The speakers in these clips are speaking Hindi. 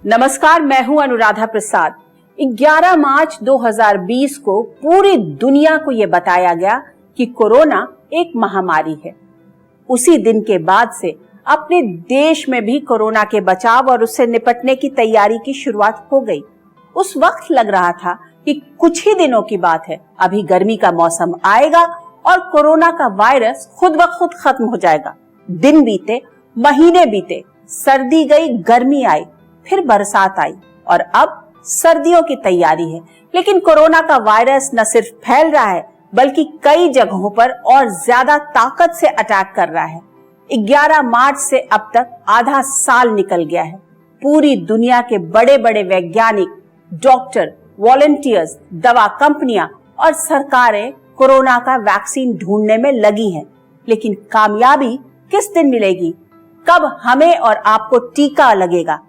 नमस्कार, मैं हूं अनुराधा प्रसाद। 11 मार्च 2020 को पूरी दुनिया को यह बताया गया कि कोरोना एक महामारी है। उसी दिन के बाद से अपने देश में भी कोरोना के बचाव और उससे निपटने की तैयारी की शुरुआत हो गई। उस वक्त लग रहा था कि कुछ ही दिनों की बात है, अभी गर्मी का मौसम आएगा और कोरोना का वायरस खुद ब खुद खत्म हो जाएगा। दिन बीते, महीने बीते, सर्दी गई, गर्मी आई, फिर बरसात आई और अब सर्दियों की तैयारी है। लेकिन कोरोना का वायरस न सिर्फ फैल रहा है बल्कि कई जगहों पर और ज्यादा ताकत से अटैक कर रहा है। 11 मार्च से अब तक आधा साल निकल गया है। पूरी दुनिया के बड़े बड़े वैज्ञानिक, डॉक्टर, वॉलंटियर्स, दवा कंपनियां और सरकारें कोरोना का वैक्सीन ढूंढने में लगी हैं। लेकिन कामयाबी किस दिन मिलेगी? कब हमें और आपको टीका लगेगा?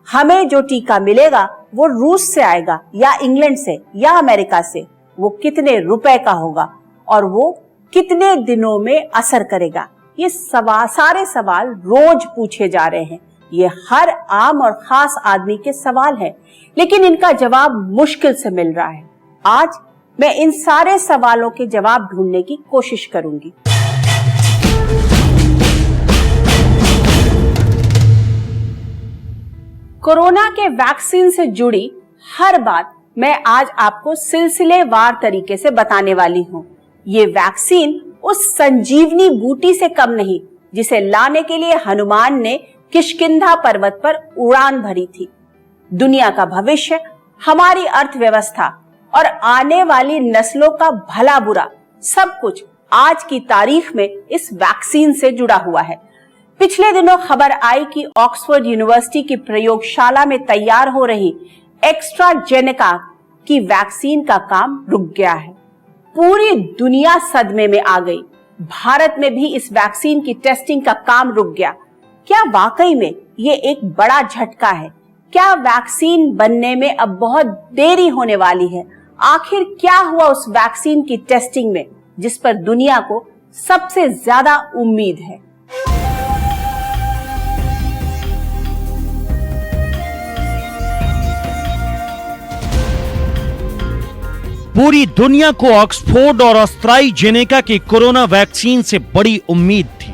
हमें जो टीका मिलेगा वो रूस से आएगा या इंग्लैंड से या अमेरिका से? वो कितने रुपए का होगा और वो कितने दिनों में असर करेगा? ये सारे सवाल रोज पूछे जा रहे हैं। ये हर आम और खास आदमी के सवाल है, लेकिन इनका जवाब मुश्किल से मिल रहा है। आज मैं इन सारे सवालों के जवाब ढूंढने की कोशिश करूंगी। कोरोना के वैक्सीन से जुड़ी हर बात मैं आज आपको सिलसिलेवार तरीके से बताने वाली हूँ। ये वैक्सीन उस संजीवनी बूटी से कम नहीं जिसे लाने के लिए हनुमान ने किष्किंधा पर्वत पर उड़ान भरी थी। दुनिया का भविष्य, हमारी अर्थव्यवस्था और आने वाली नस्लों का भला बुरा सब कुछ आज की तारीख में इस वैक्सीन से जुड़ा हुआ है। पिछले दिनों खबर आई कि ऑक्सफोर्ड यूनिवर्सिटी की प्रयोगशाला में तैयार हो रही एस्ट्राजेनेका की वैक्सीन का काम रुक गया है। पूरी दुनिया सदमे में आ गई। भारत में भी इस वैक्सीन की टेस्टिंग का काम रुक गया। क्या वाकई में ये एक बड़ा झटका है? क्या वैक्सीन बनने में अब बहुत देरी होने वाली है? आखिर क्या हुआ उस वैक्सीन की टेस्टिंग में जिस पर दुनिया को सबसे ज्यादा उम्मीद है? पूरी दुनिया को ऑक्सफोर्ड और एस्ट्राजेनेका की कोरोना वैक्सीन से बड़ी उम्मीद थी,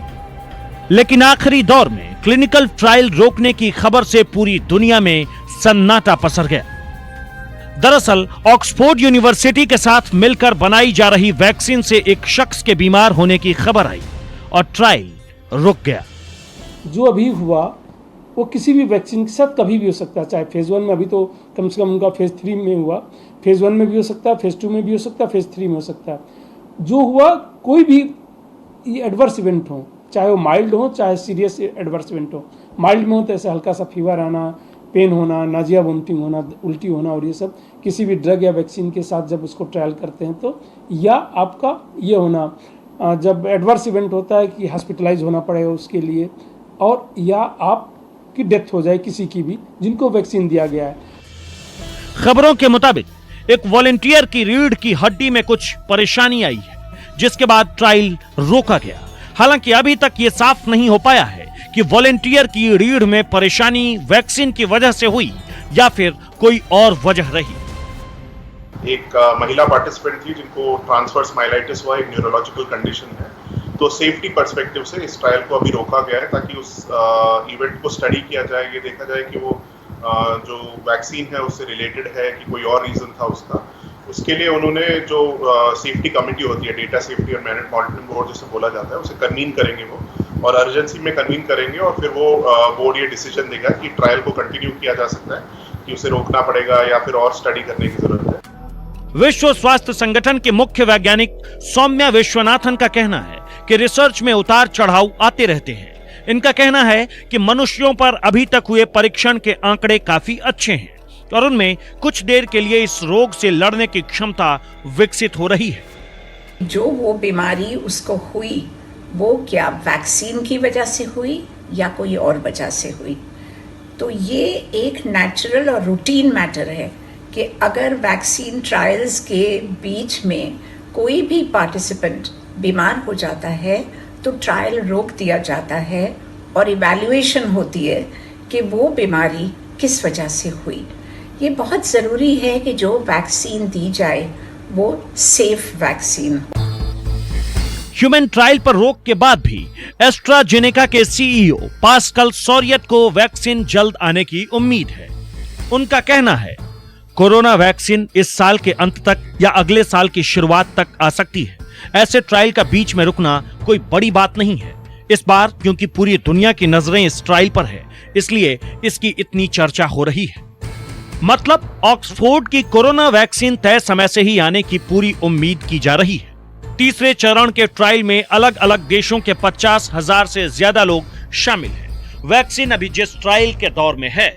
लेकिन आखिरी दौर में क्लिनिकल ट्रायल रोकने की खबर से पूरी दुनिया में सन्नाटा पसर गया। दरअसल ऑक्सफोर्ड यूनिवर्सिटी के साथ मिलकर बनाई जा रही वैक्सीन से एक शख्स के बीमार होने की खबर आई और ट्रायल रुक गया। जो अभी हुआ वो किसी भी वैक्सीन के साथ कभी भी हो सकता है, चाहे फेज 1 में, अभी तो कम से कम उनका फेज 3 में हुआ, फेज 1 में भी हो सकता है, फेज 2 में भी हो सकता है, फेज 3 में हो सकता है। जो हुआ, कोई भी ये एडवर्स इवेंट हो, चाहे वो माइल्ड हो चाहे सीरियस एडवर्स इवेंट हो। माइल्ड में हो तो ऐसे हल्का सा फीवर आना, पेन होना, नाजिया वोमिटिंग होना, उल्टी होना, और ये सब किसी भी ड्रग या वैक्सीन के साथ जब उसको ट्रायल करते हैं तो, या आपका ये होना जब एडवर्स इवेंट होता है कि हॉस्पिटलाइज होना पड़ेगा उसके लिए, और या आप की डेथ हो जाए किसी की भी जिनको वैक्सीन दिया गया है। खबरों के मुताबिक एक वॉलंटियर की रीढ़ की हड्डी में कुछ परेशानी आई है, जिसके बाद ट्रायल रोका गया। हालांकि अभी तक ये साफ नहीं हो पाया है कि वॉलंटियर की रीढ़ में परेशानी वैक्सीन की वजह से हुई या फिर कोई और वजह रही। एक महिला पार्टिसिपेंट थी जिनको ट्रांसवर्स माइलाइटिस हुआ, एक न्यूरोलॉजिकल कंडीशन है। तो सेफ्टी पर्सपेक्टिव से इस ट्रायल को अभी रोका गया है ताकि उस इवेंट को स्टडी किया जाए, ये देखा जाए कि वो जो वैक्सीन है उससे रिलेटेड है कि कोई और रीज़न था उसका। उसके लिए उन्होंने जो सेफ्टी कमेटी होती है, डेटा सेफ्टी और मैनेजमेंट मॉनिटरिंग बोर्ड जिसे बोला जाता है, उसे कन्वीन करेंगे वो, और अर्जेंसी में कन्वीन करेंगे, और फिर वो बोर्ड ये डिसीजन देगा कि ट्रायल को कंटिन्यू किया जा सकता है, कि उसे रोकना पड़ेगा या फिर और स्टडी करने की जरूरत है। विश्व स्वास्थ्य संगठन के मुख्य वैज्ञानिक सौम्या विश्वनाथन का कहना है कि रिसर्च में उतार चढ़ाव आते रहते हैं। इनका कहना है कि मनुष्यों पर अभी तक हुए परीक्षण के आंकड़े काफी अच्छे हैं और उनमें कुछ देर के लिए इस रोग से लड़ने की क्षमता विकसित हो रही है। जो वो बीमारी उसको हुई वो क्या वैक्सीन की वजह से हुई या कोई और वजह से हुई, तो ये एक नेचुरल और रूटीन मैटर है कि अगर वैक्सीन ट्रायल्स के बीच में कोई भी पार्टिसिपेंट बीमार हो जाता है तो ट्रायल रोक दिया जाता है और इवैल्यूएशन होती है कि वो बीमारी किस वजह से हुई। ये बहुत ज़रूरी है कि जो वैक्सीन दी जाए वो सेफ वैक्सीन हो। ह्यूमन ट्रायल पर रोक के बाद भी एस्ट्राजेनेका के सीईओ पास्कल सोरियत को वैक्सीन जल्द आने की उम्मीद है। उनका कहना है, कोरोना वैक्सीन इस साल के अंत तक या अगले साल की शुरुआत तक आ सकती है। ऐसे ट्रायल का बीच में रुकना कोई बड़ी बात नहीं है। इस बार क्योंकि पूरी दुनिया की नजरें इस ट्रायल पर है, इसलिए इसकी इतनी चर्चा हो रही है। मतलब ऑक्सफोर्ड की कोरोना वैक्सीन तय समय से ही आने की पूरी उम्मीद की जा रही है। तीसरे चरण के ट्रायल में अलग अलग देशों के 50,000 से ज्यादा लोग शामिल हैं। वैक्सीन अभी जिस ट्रायल के दौर में है,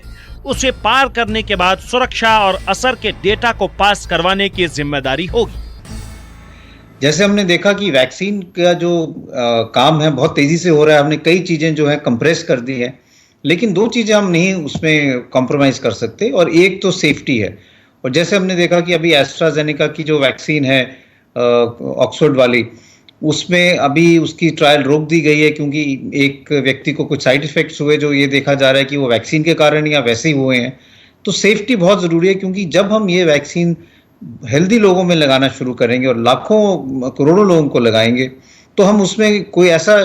उसे पार करने के बाद सुरक्षा और असर के डेटा को पास करवाने की जिम्मेदारी होगी। जैसे हमने देखा कि वैक्सीन का जो काम है बहुत तेजी से हो रहा है। हमने कई चीजें जो है कंप्रेस कर दी है, लेकिन दो चीजें हम नहीं उसमें कॉम्प्रोमाइज कर सकते, और एक तो सेफ्टी है। और जैसे हमने देखा कि अभी एस्ट्राजेनेका की जो वैक्सीन है ऑक्सफोर्ड वाली, उसमें अभी उसकी ट्रायल रोक दी गई है क्योंकि एक व्यक्ति को कुछ साइड इफेक्ट्स हुए जो ये देखा जा रहा है कि वो वैक्सीन के कारण या वैसे ही हुए हैं। तो सेफ्टी बहुत ज़रूरी है, क्योंकि जब हम ये वैक्सीन हेल्दी लोगों में लगाना शुरू करेंगे और लाखों करोड़ों लोगों को लगाएंगे, तो हम उसमें कोई ऐसा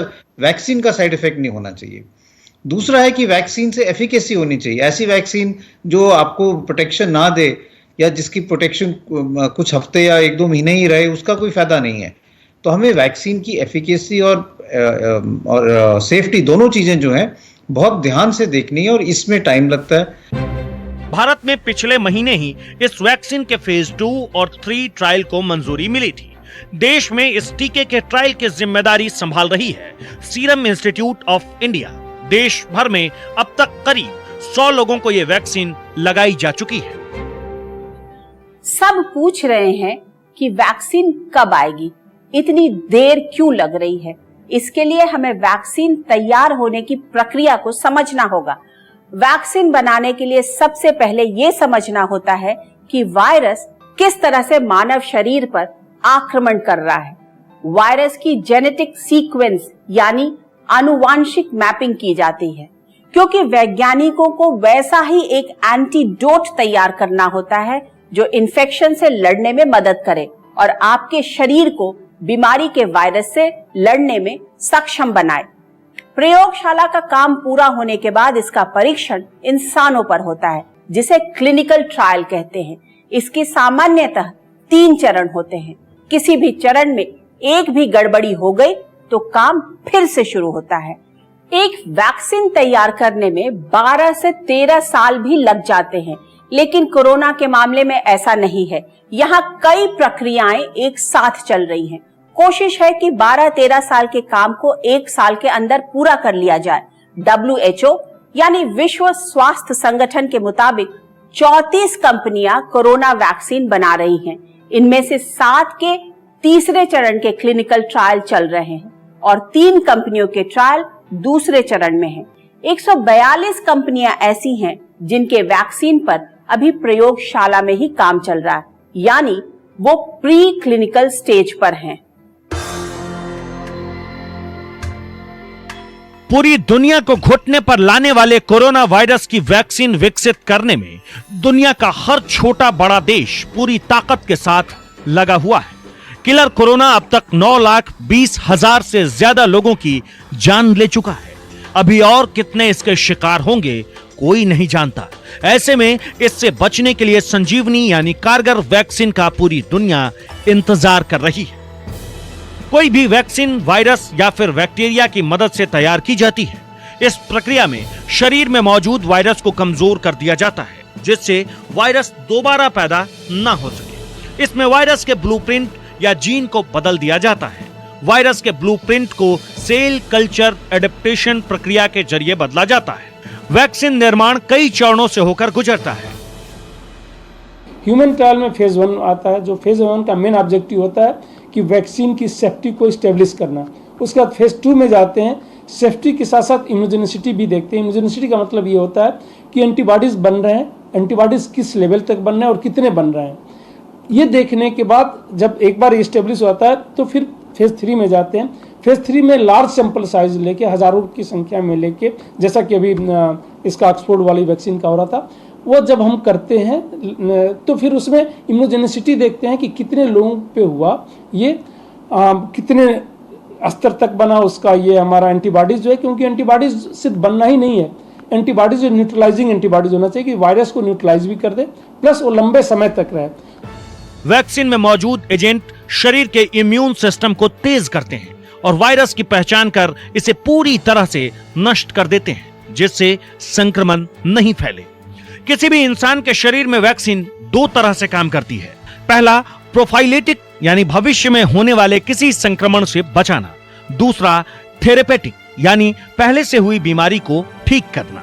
वैक्सीन का साइड इफेक्ट नहीं होना चाहिए। दूसरा है कि वैक्सीन से एफिकेसी होनी चाहिए। ऐसी वैक्सीन जो आपको प्रोटेक्शन ना दे या जिसकी प्रोटेक्शन कुछ हफ्ते या 1-2 महीने ही रहे, उसका कोई फायदा नहीं है। तो हमें वैक्सीन की एफिकेसी और सेफ्टी दोनों चीजें जो हैं बहुत ध्यान से देखनी है, और इसमें टाइम लगता है। भारत में पिछले महीने ही इस वैक्सीन के फेज 2 और 3 ट्रायल को मंजूरी मिली थी। देश में इस टीके के ट्रायल की जिम्मेदारी संभाल रही है सीरम इंस्टीट्यूट ऑफ इंडिया। देश भर में अब तक करीब 100 लोगों को यह वैक्सीन लगाई जा चुकी है। सब पूछ रहे हैं कि वैक्सीन कब आएगी, इतनी देर क्यों लग रही है। इसके लिए हमें वैक्सीन तैयार होने की प्रक्रिया को समझना होगा। वैक्सीन बनाने के लिए सबसे पहले ये समझना होता है कि वायरस किस तरह से मानव शरीर पर आक्रमण कर रहा है। वायरस की जेनेटिक सीक्वेंस यानी आनुवांशिक मैपिंग की जाती है, क्योंकि वैज्ञानिकों को वैसा ही एक एंटीडोट तैयार करना होता है जो इन्फेक्शन से लड़ने में मदद करे और आपके शरीर को बीमारी के वायरस से लड़ने में सक्षम बनाए। प्रयोगशाला का काम पूरा होने के बाद इसका परीक्षण इंसानों पर होता है, जिसे क्लिनिकल ट्रायल कहते हैं। इसके सामान्यतः 3 चरण होते हैं। किसी भी चरण में एक भी गड़बड़ी हो गई तो काम फिर से शुरू होता है। एक वैक्सीन तैयार करने में 12 से 13 साल भी लग जाते हैं, लेकिन कोरोना के मामले में ऐसा नहीं है। यहाँ कई प्रक्रियाएं एक साथ चल रही हैं। कोशिश है कि 12-13 साल के काम को 1 साल के अंदर पूरा कर लिया जाए। WHO यानी विश्व स्वास्थ्य संगठन के मुताबिक 34 कंपनियां कोरोना वैक्सीन बना रही हैं। इनमें से 7 के तीसरे चरण के क्लिनिकल ट्रायल चल रहे हैं और 3 कंपनियों के ट्रायल दूसरे चरण में हैं। 142 कंपनियां ऐसी हैं जिनके वैक्सीन पर अभी प्रयोगशाला में ही काम चल रहा है, यानी वो प्री क्लिनिकल स्टेज पर हैं। पूरी दुनिया को घुटने पर लाने वाले कोरोना वायरस की वैक्सीन विकसित करने में दुनिया का हर छोटा बड़ा देश पूरी ताकत के साथ लगा हुआ है। किलर कोरोना अब तक 9,20,000 से ज्यादा लोगों की जान ले चुका है। अभी और कितने इसके शिकार होंगे कोई नहीं जानता। ऐसे में इससे बचने के लिए संजीवनी यानी कारगर वैक्सीन का पूरी दुनिया इंतजार कर रही है। कोई भी वैक्सीन वायरस या फिर बैक्टीरिया की मदद से तैयार की जाती है। इस प्रक्रिया में शरीर में मौजूद वायरस को कमजोर कर दिया जाता है, जिससे वायरस दोबारा पैदा ना हो सके। इसमें वायरस के ब्लूप्रिंट या जीन को बदल दिया जाता है। वायरस के ब्लूप्रिंट को सेल कल्चर एडेप्टेशन प्रक्रिया के जरिए बदला जाता है। वैक्सीन निर्माण कई चरणों से होकर गुजरता है। ह्यूमन ट्रायल में फेज 1 आता है, जो फेज 1 का मेन ऑब्जेक्टिव होता है कि वैक्सीन की सेफ्टी को स्टेब्लिश करना। उसके बाद फेज 2 में जाते हैं, सेफ्टी के साथ साथ इम्यूनोजेनिसिटी भी देखते हैं। इम्यूनोजेनिसिटी का मतलब ये होता है कि एंटीबॉडीज बन रहे हैं, एंटीबॉडीज किस लेवल तक बन रहे हैं और कितने बन रहे हैं। ये देखने के बाद जब एक बार स्टेब्लिश होता है तो फिर फेज 3 में जाते हैं। फेज 3 में लार्ज सैंपल साइज लेके, हजारों की संख्या में लेके, जैसा कि अभी इसका ऑक्सफोर्ड वाली वैक्सीन का हो रहा था, वो जब हम करते हैं तो फिर उसमें इम्यूनोजेनिसिटी देखते हैं कि कितने लोगों पे हुआ, ये कितने स्तर तक बना उसका ये हमारा एंटीबॉडीज जो है, क्योंकि एंटीबॉडीज सिर्फ बनना ही नहीं है, एंटीबॉडीज जो न्यूट्रलाइजिंग एंटीबॉडीज होना चाहिए कि वायरस को न्यूट्रलाइज भी कर दे, प्लस वो लंबे समय तक रहे। वैक्सीन में मौजूद एजेंट शरीर के इम्यून सिस्टम को तेज करते हैं और वायरस की पहचान कर इसे पूरी तरह से नष्ट कर देते हैं, जिससे संक्रमण नहीं फैले। किसी भी इंसान के शरीर में वैक्सीन दो तरह से काम करती है। पहला, प्रोफाइलेटिक यानी भविष्य में होने वाले किसी संक्रमण से बचाना। दूसरा, थेरेपेटिक यानी पहले से हुई बीमारी को ठीक करना।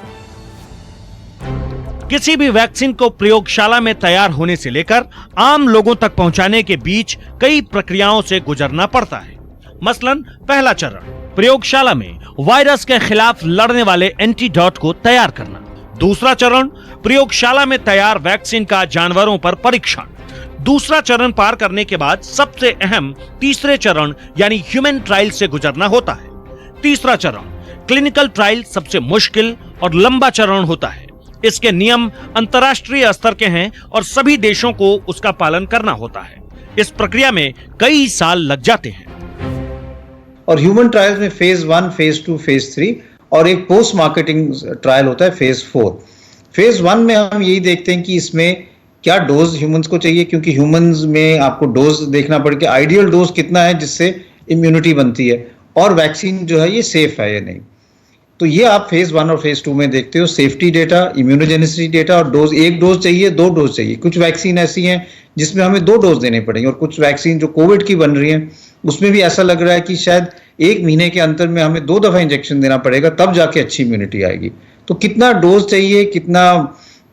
किसी भी वैक्सीन को प्रयोगशाला में तैयार होने से लेकर आम लोगों तक पहुंचाने के बीच कई प्रक्रियाओं से गुजरना पड़ता है। मसलन, पहला चरण प्रयोगशाला में वायरस के खिलाफ लड़ने वाले एंटीडोट को तैयार करना। दूसरा चरण प्रयोगशाला में तैयार वैक्सीन का जानवरों पर परीक्षण। दूसरा चरण पार करने के बाद सबसे अहम तीसरे चरण यानी ह्यूमन ट्रायल से गुजरना होता है। तीसरा चरण क्लिनिकल ट्रायल सबसे मुश्किल और लंबा चरण होता है। इसके नियम अंतर्राष्ट्रीय स्तर के हैं और सभी देशों को उसका पालन करना होता है। इस प्रक्रिया में कई साल लग जाते हैं। और ह्यूमन ट्रायल्स में फेज 1, फेज 2, फेज 3 और एक पोस्ट मार्केटिंग ट्रायल होता है फेज 4। फेज 1 में हम यही देखते हैं कि इसमें क्या डोज ह्यूमंस को चाहिए, क्योंकि ह्यूमंस में आपको डोज देखना पड़ेगा, आइडियल डोज कितना है जिससे इम्यूनिटी बनती है, और वैक्सीन जो है ये सेफ है या नहीं। तो ये आप फेज 1 और फेज 2 में देखते हो, सेफ्टी डेटा, इम्यूनोजेनिसिटी डेटा और डोज। एक डोज चाहिए, 2 डोज चाहिए। कुछ वैक्सीन ऐसी हैं जिसमें हमें 2 डोज देने पड़ेंगे, और कुछ वैक्सीन जो कोविड की बन रही है उसमें भी ऐसा लग रहा है कि शायद 1 महीने के अंतर में हमें 2 दफा इंजेक्शन देना पड़ेगा, तब जाके अच्छी इम्यूनिटी आएगी। तो कितना डोज चाहिए, कितना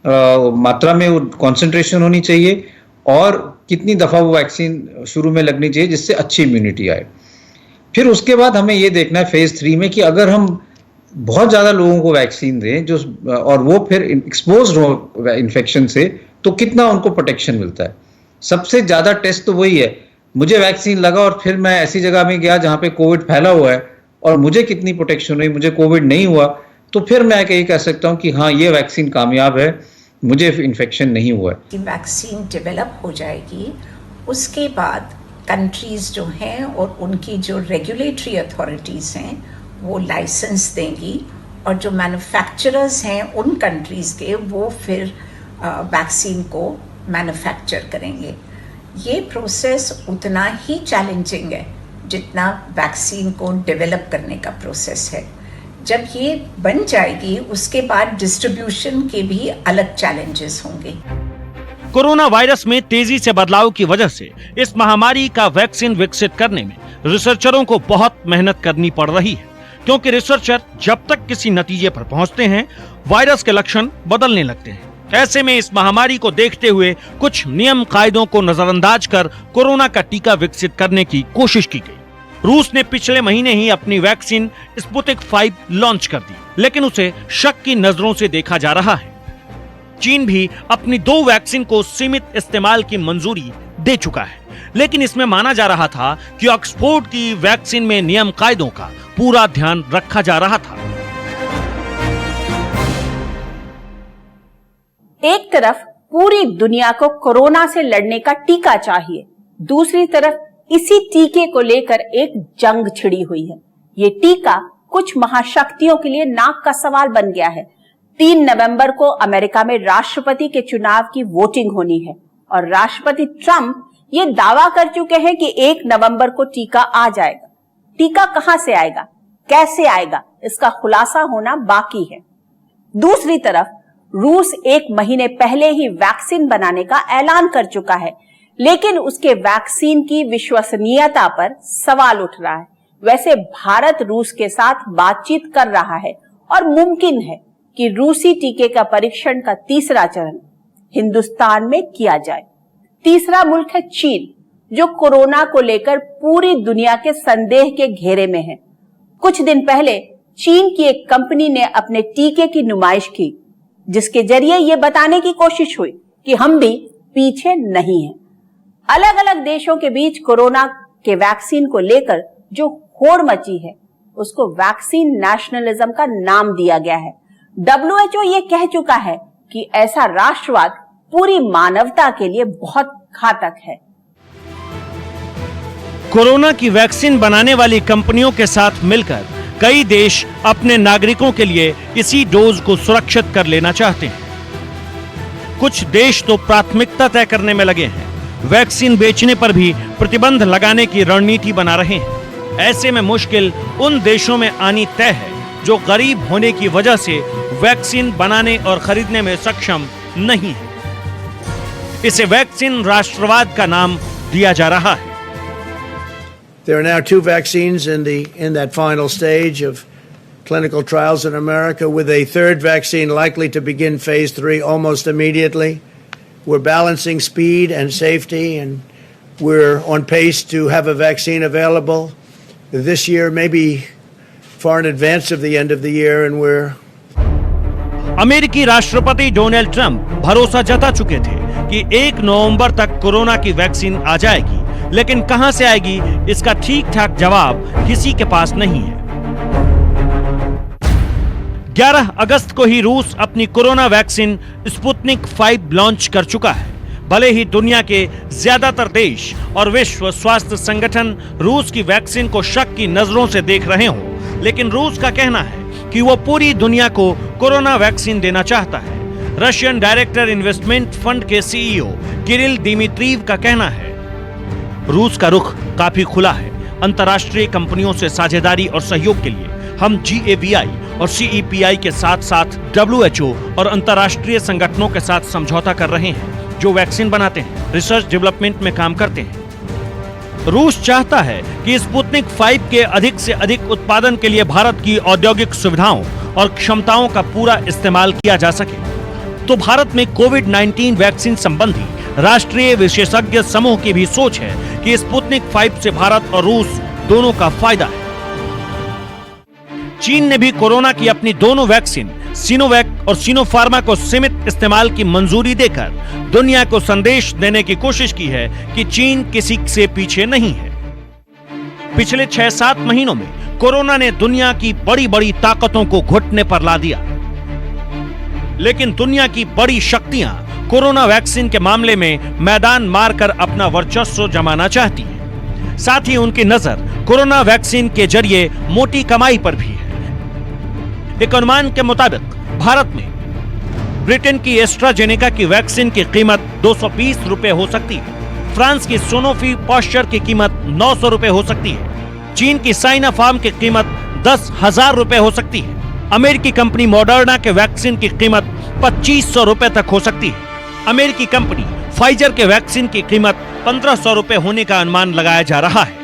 मात्रा में वो कॉन्सेंट्रेशन होनी चाहिए, और कितनी दफा वो वैक्सीन शुरू में लगनी चाहिए जिससे अच्छी इम्यूनिटी आए। फिर उसके बाद हमें ये देखना है फेज 3 में कि अगर हम बहुत ज्यादा लोगों को वैक्सीन दें जो, और वो फिर एक्सपोज हो इन्फेक्शन से, तो कितना उनको प्रोटेक्शन मिलता है। सबसे ज्यादा टेस्ट तो वही है, मुझे वैक्सीन लगा और फिर मैं ऐसी जगह में गया जहां पे कोविड फैला हुआ है और मुझे कितनी प्रोटेक्शन हुई, मुझे कोविड नहीं हुआ, तो फिर मैं यही कह सकता हूं कि हाँ, ये वैक्सीन कामयाब है, मुझे इन्फेक्शन नहीं हुआ है। वैक्सीन डेवलप हो जाएगी, उसके बाद कंट्रीज जो हैं और उनकी जो रेगुलेटरी अथॉरिटीज़ हैं वो लाइसेंस देंगी, और जो मैन्युफैक्चरर्स हैं उन कंट्रीज़ के वो फिर वैक्सीन को मैन्युफैक्चर करेंगे। ये प्रोसेस उतना ही चैलेंजिंग है जितना वैक्सीन को डेवलप करने का प्रोसेस है। जब ये बन जाएगी उसके बाद डिस्ट्रीब्यूशन के भी अलग चैलेंजेस होंगे। कोरोना वायरस में तेजी से बदलाव की वजह से इस महामारी का वैक्सीन विकसित करने में रिसर्चरों को बहुत मेहनत करनी पड़ रही है, क्योंकि रिसर्चर जब तक किसी नतीजे पर पहुंचते हैं वायरस के लक्षण बदलने लगते हैं। ऐसे में इस महामारी को देखते हुए कुछ नियम कायदों को नजरअंदाज कर कोरोना का टीका विकसित करने की कोशिश की गई। रूस ने पिछले महीने ही अपनी वैक्सीन स्पुतनिक 5 लॉन्च कर दी, लेकिन उसे शक की नजरों से देखा जा रहा है। चीन भी अपनी 2 वैक्सीन को सीमित इस्तेमाल की मंजूरी दे चुका है, लेकिन इसमें माना जा रहा था कि ऑक्सफोर्ड की वैक्सीन में नियम कायदों का पूरा ध्यान रखा जा रहा था। एक तरफ पूरी दुनिया को कोरोना से लड़ने का टीका चाहिए, दूसरी तरफ इसी टीके को लेकर एक जंग छिड़ी हुई है। ये टीका कुछ महाशक्तियों के लिए नाक का सवाल बन गया है। 3 नवंबर को अमेरिका में राष्ट्रपति के चुनाव की वोटिंग होनी है और राष्ट्रपति ट्रंप ये दावा कर चुके हैं कि 1 नवंबर को टीका आ जाएगा। टीका कहां से आएगा, कैसे आएगा, इसका खुलासा होना बाकी है। दूसरी तरफ रूस 1 महीने पहले ही वैक्सीन बनाने का ऐलान कर चुका है, लेकिन उसके वैक्सीन की विश्वसनीयता पर सवाल उठ रहा है। वैसे भारत रूस के साथ बातचीत कर रहा है और मुमकिन है कि रूसी टीके का परीक्षण का तीसरा चरण हिंदुस्तान में किया जाए। तीसरा मुल्क है चीन, जो कोरोना को लेकर पूरी दुनिया के संदेह के घेरे में है। कुछ दिन पहले चीन की एक कंपनी ने अपने टीके की नुमाइश की, जिसके जरिए यह बताने की कोशिश हुई कि हम भी पीछे नहीं हैं। अलग अलग देशों के बीच कोरोना के वैक्सीन को लेकर जो होड़ मची है उसको वैक्सीन नेशनलिज्म का नाम दिया गया है। WHO ये कह चुका है कि ऐसा राष्ट्रवाद पूरी मानवता के लिए बहुत घातक है। कोरोना की वैक्सीन बनाने वाली कंपनियों के साथ मिलकर कई देश अपने नागरिकों के लिए इसी डोज को सुरक्षित कर लेना चाहते हैं। कुछ देश तो प्राथमिकता तय करने में लगे हैं, वैक्सीन बेचने पर भी प्रतिबंध लगाने की रणनीति बना रहे हैं। ऐसे में मुश्किल उन देशों में आनी तय है जो गरीब होने की वजह से वैक्सीन बनाने और खरीदने में सक्षम नहीं है। इसे वैक्सीन राष्ट्रवाद का नाम दिया जा रहा है। There are now 2 vaccines in that final stage of clinical trials in America, with a third vaccine likely to begin phase 3 almost immediately. We're balancing speed and safety, and we're on pace to have a vaccine available this year, maybe far in advance of the end of the year, and we're अमेरिकी राष्ट्रपति डोनाल्ड ट्रंप भरोसा जता चुके थे कि 1 नवंबर तक कोरोना की वैक्सीन आ जाएगी, लेकिन कहां से आएगी इसका ठीक ठाक जवाब किसी के पास नहीं है। 11 अगस्त को ही रूस अपनी कोरोना वैक्सीन स्पुतनिक 5 लॉन्च कर चुका है। भले ही दुनिया के ज्यादातर देश और विश्व स्वास्थ्य संगठन रूस की वैक्सीन को शक की नजरों से देख रहे हों, लेकिन रूस का कहना है कि वो पूरी दुनिया को कोरोना वैक्सीन देना चाहता है। रशियन डायरेक्टर इन्वेस्टमेंट फंड के सीईओ किरिल दिमित्रीव का कहना है, रूस का रुख काफी खुला है। अंतर्राष्ट्रीय कंपनियों से साझेदारी और सहयोग के लिए हम GAVI और CEPI के साथ साथ WHO और अंतर्राष्ट्रीय संगठनों के साथ समझौता कर रहे हैं जो वैक्सीन बनाते हैं, रिसर्च डेवलपमेंट में काम करते हैं। रूस चाहता है कि स्पुतनिक 5 के अधिक से अधिक उत्पादन के लिए भारत की औद्योगिक सुविधाओं और क्षमताओं का पूरा इस्तेमाल किया जा सके। तो भारत में कोविड-19 वैक्सीन संबंधी राष्ट्रीय विशेषज्ञ समूह की भी सोच है कि स्पुतनिक 5 से भारत और रूस दोनों का फायदा है। चीन ने भी कोरोना की अपनी दोनों वैक्सीन सिनोवैक और सिनोफार्मा को सीमित इस्तेमाल की मंजूरी देकर दुनिया को संदेश देने की कोशिश की है कि चीन किसी से पीछे नहीं है। पिछले 6-7 महीनों में कोरोना ने दुनिया की बड़ी बड़ी ताकतों को घुटने पर ला दिया, लेकिन दुनिया की बड़ी शक्तियां कोरोना वैक्सीन के मामले में मैदान मारकर अपना वर्चस्व जमाना चाहती हैं। साथ ही उनकी नजर कोरोना वैक्सीन के जरिए मोटी कमाई पर भी है। एक अनुमान के मुताबिक भारत में ब्रिटेन की एस्ट्राजेनेका की वैक्सीन की कीमत 220 रुपए हो सकती है, फ्रांस की सोनोफी पॉस्चर की कीमत 900 रुपए हो सकती है, चीन की साइनाफार्म की कीमत 10,000 रुपए हो सकती है, अमेरिकी कंपनी मॉडर्ना के वैक्सीन की कीमत 2500 रुपए तक हो सकती है, अमेरिकी कंपनी फाइजर के वैक्सीन की कीमत 1500 रुपए होने का अनुमान लगाया जा रहा है।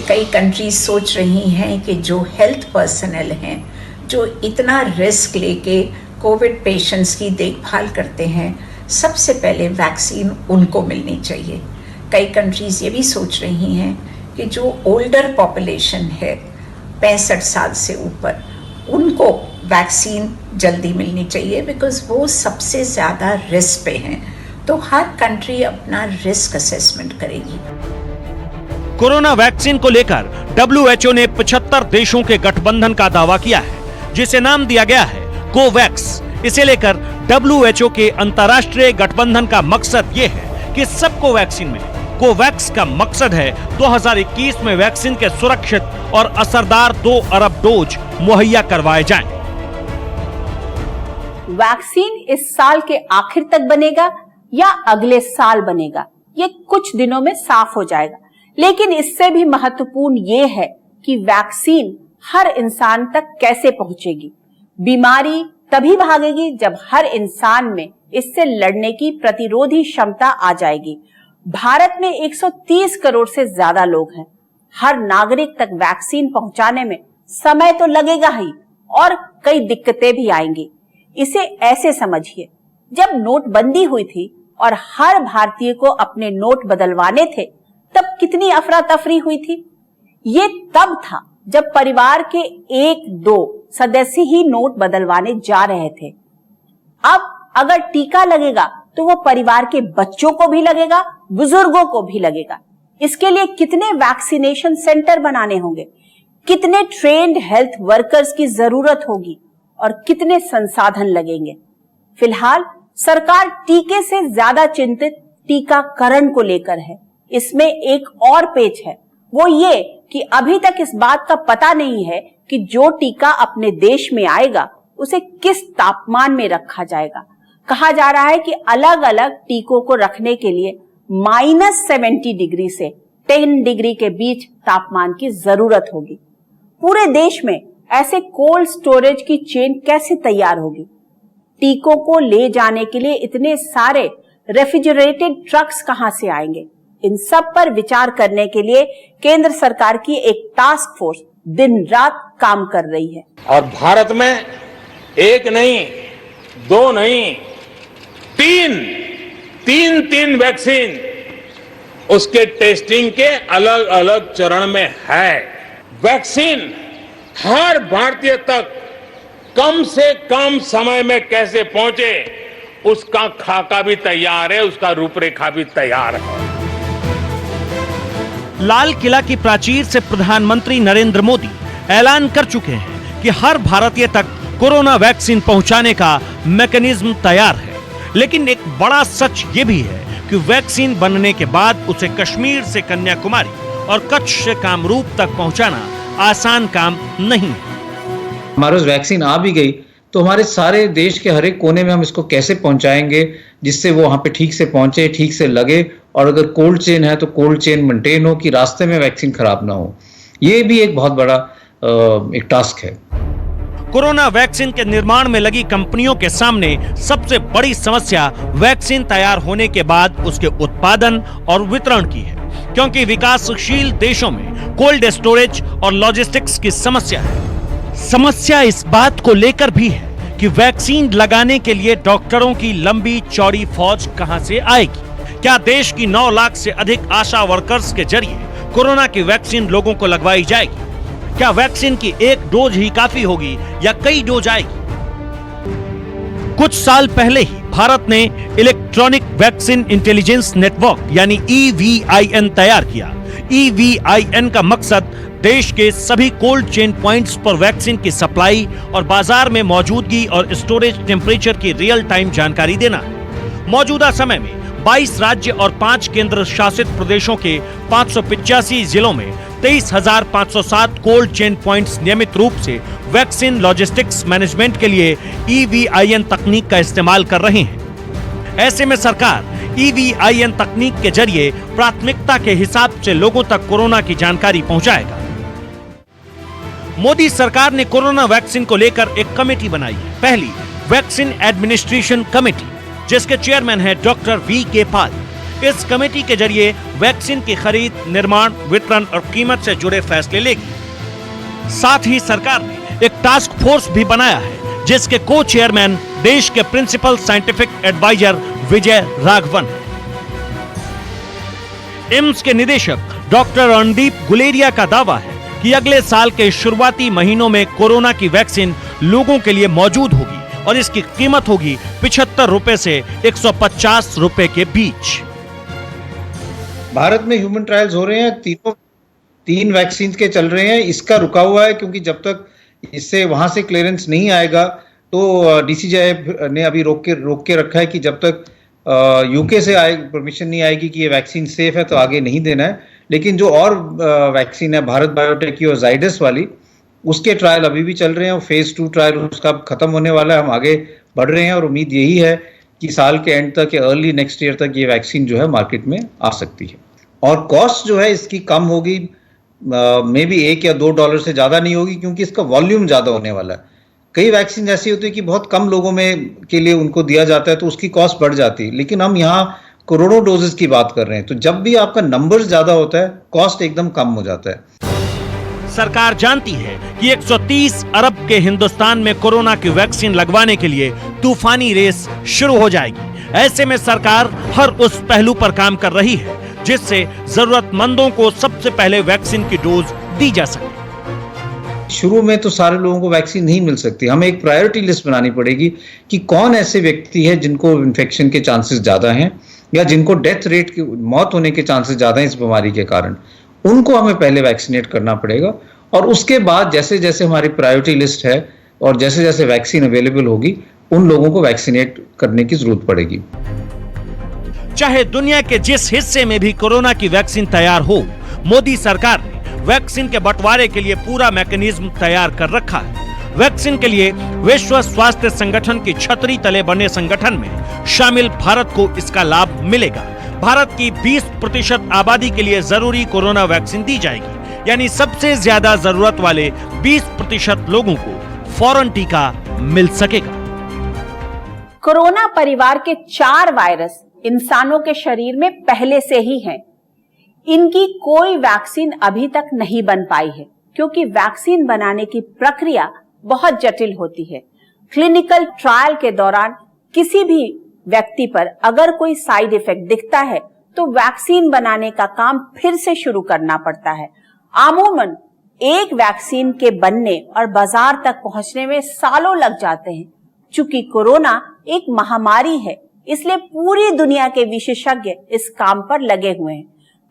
कई कंट्रीज सोच रही हैं कि जो हेल्थ पर्सनल हैं, जो इतना रिस्क लेके कोविड पेशेंट्स की देखभाल करते हैं, सबसे पहले वैक्सीन उनको मिलनी चाहिए। कई कंट्रीज ये भी सोच रही हैं कि जो ओल्डर पॉपुलेशन है 65 साल से ऊपर, उनको वैक्सीन जल्दी मिलनी चाहिए, बिकॉज वो सबसे ज़्यादा रिस्क पे हैं। तो हर कंट्री अपना रिस्क असेसमेंट करेगी। कोरोना वैक्सीन को लेकर WHO ने 75 देशों के गठबंधन का दावा किया है, जिसे नाम दिया गया है कोवैक्स। इसे लेकर WHO के अंतर्राष्ट्रीय गठबंधन का मकसद ये है कि सबको वैक्सीन मिले। कोवैक्स का मकसद है 2021 में वैक्सीन के सुरक्षित और असरदार 2 अरब डोज मुहैया करवाए जाएं। वैक्सीन इस साल के आखिर तक बनेगा या अगले साल बनेगा, ये कुछ दिनों में साफ हो जाएगा। लेकिन इससे भी महत्वपूर्ण ये है कि वैक्सीन हर इंसान तक कैसे पहुंचेगी। बीमारी तभी भागेगी जब हर इंसान में इससे लड़ने की प्रतिरोधी क्षमता आ जाएगी। भारत में 130 करोड़ से ज्यादा लोग हैं। हर नागरिक तक वैक्सीन पहुंचाने में समय तो लगेगा ही और कई दिक्कतें भी आएंगी। इसे ऐसे समझिए, जब नोटबंदी हुई थी और हर भारतीय को अपने नोट बदलवाने थे, तब कितनी अफरा तफरी हुई थी। ये तब था जब परिवार के 1-2 सदस्य ही नोट बदलवाने जा रहे थे। अब अगर टीका लगेगा तो वो परिवार के बच्चों को भी लगेगा, बुजुर्गों को भी लगेगा। इसके लिए कितने वैक्सीनेशन सेंटर बनाने होंगे, कितने ट्रेन्ड हेल्थ वर्कर्स की जरूरत होगी और कितने संसाधन लगेंगे। फिलहाल सरकार टीके से ज्यादा चिंतित टीकाकरण को लेकर है। इसमें एक और पेच है, वो ये कि अभी तक इस बात का पता नहीं है कि जो टीका अपने देश में आएगा उसे किस तापमान में रखा जाएगा। कहा जा रहा है कि अलग अलग टीकों को रखने के लिए -70 डिग्री से 10 डिग्री के बीच तापमान की जरूरत होगी। पूरे देश में ऐसे कोल्ड स्टोरेज की चेन कैसे तैयार होगी? टीकों को ले जाने के लिए इतने सारे रेफ्रिजरेटेड ट्रक्स कहां से आएंगे? इन सब पर विचार करने के लिए केंद्र सरकार की एक टास्क फोर्स दिन रात काम कर रही है। और भारत में एक नहीं, दो नहीं, तीन वैक्सीन उसके टेस्टिंग के अलग अलग चरण में है। वैक्सीन हर भारतीय तक कम से कम समय में कैसे पहुंचे, उसका खाका भी तैयार है, उसका रूपरेखा भी तैयार है। लाल किला की प्राचीर से प्रधानमंत्री नरेंद्र मोदी ऐलान कर चुके हैं कि हर भारतीय तक कोरोना वैक्सीन पहुंचाने का मैकेनिज्म तैयार है। लेकिन एक बड़ा सच ये भी है कि वैक्सीन बनने के बाद उसे कश्मीर से कन्याकुमारी और कच्छ से कामरूप तक पहुंचाना आसान काम नहीं है। हमारे वैक्सीन आ भी गई तो हमारे सारे देश के हर एक कोने में हम इसको कैसे पहुंचाएंगे जिससे वो वहां पे ठीक से पहुंचे, ठीक से लगे, और अगर कोल्ड चेन है तो कोल्ड चेन मेंटेन हो कि रास्ते में वैक्सीन खराब ना हो। ये भी एक बहुत बड़ा एक टास्क है। कोरोना वैक्सीन के निर्माण में लगी कंपनियों के सामने सबसे बड़ी समस्या वैक्सीन तैयार होने के बाद उसके उत्पादन और वितरण की है, क्योंकि विकासशील देशों में कोल्ड स्टोरेज और लॉजिस्टिक्स की समस्या है। समस्या इस बात को लेकर भी है कि वैक्सीन लगाने के लिए डॉक्टरों की लंबी चौड़ी फौज कहां से आएगी? क्या देश की 9 लाख से अधिक आशा वर्कर्स के जरिए कोरोना की वैक्सीन लोगों को लगवाई जाएगी? क्या वैक्सीन की एक डोज ही काफी होगी या कई डोज आएगी? कुछ साल पहले ही भारत ने इलेक्ट्रॉनिक वैक्सीन इंटेलिजेंस नेटवर्क यानी EVIN तैयार किया। EVIN का मकसद देश के सभी कोल्ड चेन पॉइंट्स पर वैक्सीन की सप्लाई और बाजार में मौजूदगी और स्टोरेज टेम्परेचर की रियल टाइम जानकारी देना है। मौजूदा समय में 22 राज्य और 5 केंद्र शासित प्रदेशों के 585 जिलों में 23,507 कोल्ड चेन पॉइंट्स नियमित रूप से वैक्सीन लॉजिस्टिक्स मैनेजमेंट के लिए EVIN तकनीक का इस्तेमाल कर रहे हैं। ऐसे में सरकार EVIN तकनीक के जरिए प्राथमिकता के हिसाब से लोगों तक कोरोना की जानकारी पहुंचाएगा। मोदी सरकार ने कोरोना वैक्सीन को लेकर एक कमेटी बनाई है। पहली वैक्सीन एडमिनिस्ट्रेशन कमेटी, जिसके चेयरमैन है डॉक्टर VK पाल। इस कमेटी के जरिए वैक्सीन की खरीद, निर्माण, वितरण और कीमत से जुड़े फैसले लेगी। साथ ही सरकार ने एक टास्क फोर्स भी बनाया है, जिसके को चेयरमैन देश के principal scientific adviser Vijay Raghavan है। एम्स के निदेशक डॉक्टर रणदीप गुलेरिया का दावा है कि अगले साल के शुरुआती महीनों में कोरोना की वैक्सीन लोगों के लिए मौजूद होगी और इसकी कीमत होगी 75 रुपए से 150 रुपए के बीच। भारत में ह्यूमन ट्रायल्स हो रहे हैं, तीन वैक्सीन के चल रहे हैं। इसका रुका हुआ है क्योंकि जब तक इससे वहां से क्लियरेंस नहीं आएगा तो DCGI ने अभी रोक के रखा है कि जब तक UK से परमिशन नहीं आएगी कि ये वैक्सीन सेफ है तो आगे नहीं देना है। लेकिन जो और वैक्सीन है भारत बायोटेक की और जाइडस वाली, उसके ट्रायल अभी भी चल रहे हैं और फेज 2 ट्रायल उसका खत्म होने वाला है। हम आगे बढ़ रहे हैं और उम्मीद यही है कि साल के एंड तक या अर्ली नेक्स्ट ईयर तक ये वैक्सीन जो है मार्केट में आ सकती है। और कॉस्ट जो है इसकी कम होगी, मे बी $1 या $2 से ज़्यादा नहीं होगी, क्योंकि इसका वॉल्यूम ज़्यादा होने वाला है। कई वैक्सीन ऐसी होती है कि बहुत कम लोगों में के लिए उनको दिया जाता है तो उसकी कॉस्ट बढ़ जाती है, लेकिन हम यहाँ करोड़ों डोजेस की बात कर रहे हैं, तो जब भी आपका नंबर ज़्यादा होता है कॉस्ट एकदम कम हो जाता है। सरकार जानती है कि 130 अरब के हिंदुस्तान में कोरोना की वैक्सीन लगवाने के लिए तूफानी रेस शुरू हो जाएगी। ऐसे में सरकार हर उस पहलू पर काम कर रही है जिससे जरूरतमंदों को सबसे पहले वैक्सीन की डोज दी जा सके। शुरू में तो सारे लोगों को वैक्सीन नहीं मिल सकती, हमें एक प्रायोरिटी लिस्ट बनानी पड़ेगी कि कौन ऐसे व्यक्ति है जिनको इन्फेक्शन के चांसेस ज़्यादा हैं या जिनको डेथ रेट की मौत होने के चांसेस ज़्यादा हैं इस बीमारी के कारण, उनको हमें पहले वैक्सीनेट करना पड़ेगा। और उसके बाद जैसे जैसे हमारी प्रायोरिटी लिस्ट है और जैसे जैसे वैक्सीन अवेलेबल होगी, उन लोगों को वैक्सीनेट करने की जरूरत पड़ेगी। चाहे दुनिया के जिस हिस्से में भी कोरोना की वैक्सीन तैयार हो, मोदी सरकार ने वैक्सीन के बंटवारे के लिए पूरा मैकेनिज्म तैयार कर रखा है। वैक्सीन के लिए विश्व स्वास्थ्य संगठन की छतरी तले बने संगठन में शामिल भारत को इसका लाभ मिलेगा। भारत की 20% आबादी के लिए जरूरी कोरोना वैक्सीन दी जाएगी, यानी सबसे ज्यादा जरूरत वाले 20% लोगों को फौरन टीका मिल सकेगा। कोरोना परिवार के 4 वायरस इंसानों के शरीर में पहले से ही हैं। इनकी कोई वैक्सीन अभी तक नहीं बन पाई है, क्योंकि वैक्सीन बनाने की प्रक्रिया बहुत जटिल होती है। क्लिनिकल ट्रायल के दौरान किसी भी व्यक्ति पर अगर कोई साइड इफेक्ट दिखता है तो वैक्सीन बनाने का काम फिर से शुरू करना पड़ता है। अमूमन एक वैक्सीन के बनने और बाजार तक पहुंचने में सालों लग जाते हैं। चूंकि कोरोना एक महामारी है, इसलिए पूरी दुनिया के विशेषज्ञ इस काम पर लगे हुए हैं।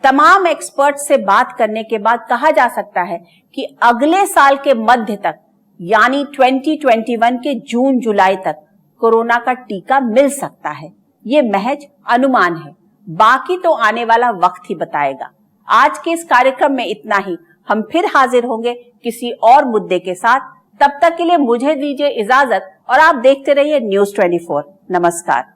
तमाम एक्सपर्ट से बात करने के बाद कहा जा सकता है कि अगले साल के मध्य तक, यानी 2021 के जून जुलाई तक कोरोना का टीका मिल सकता है। ये महज अनुमान है, बाकी तो आने वाला वक्त ही बताएगा। आज के इस कार्यक्रम में इतना ही। हम फिर हाजिर होंगे किसी और मुद्दे के साथ। तब तक के लिए मुझे दीजिए इजाजत और आप देखते रहिए न्यूज़ 24। नमस्कार।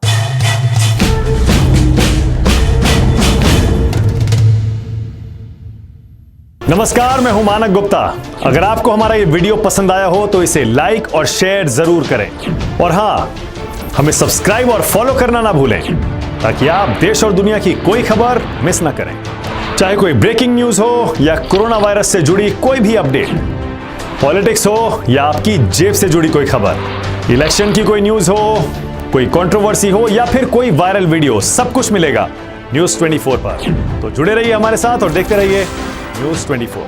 नमस्कार, मैं हूं मानक गुप्ता। अगर आपको हमारा ये वीडियो पसंद आया हो तो इसे लाइक और शेयर जरूर करें, और हाँ, हमें सब्सक्राइब और फॉलो करना ना भूलें ताकि आप देश और दुनिया की कोई खबर मिस ना करें। चाहे कोई ब्रेकिंग न्यूज हो या कोरोना वायरस से जुड़ी कोई भी अपडेट, पॉलिटिक्स हो या आपकी जेब से जुड़ी कोई खबर, इलेक्शन की कोई न्यूज हो, कोई कंट्रोवर्सी हो या फिर कोई वायरल वीडियो, सब कुछ मिलेगा न्यूज़ 24 पर। तो जुड़े रहिए हमारे साथ और देखते रहिए न्यूज़ 24।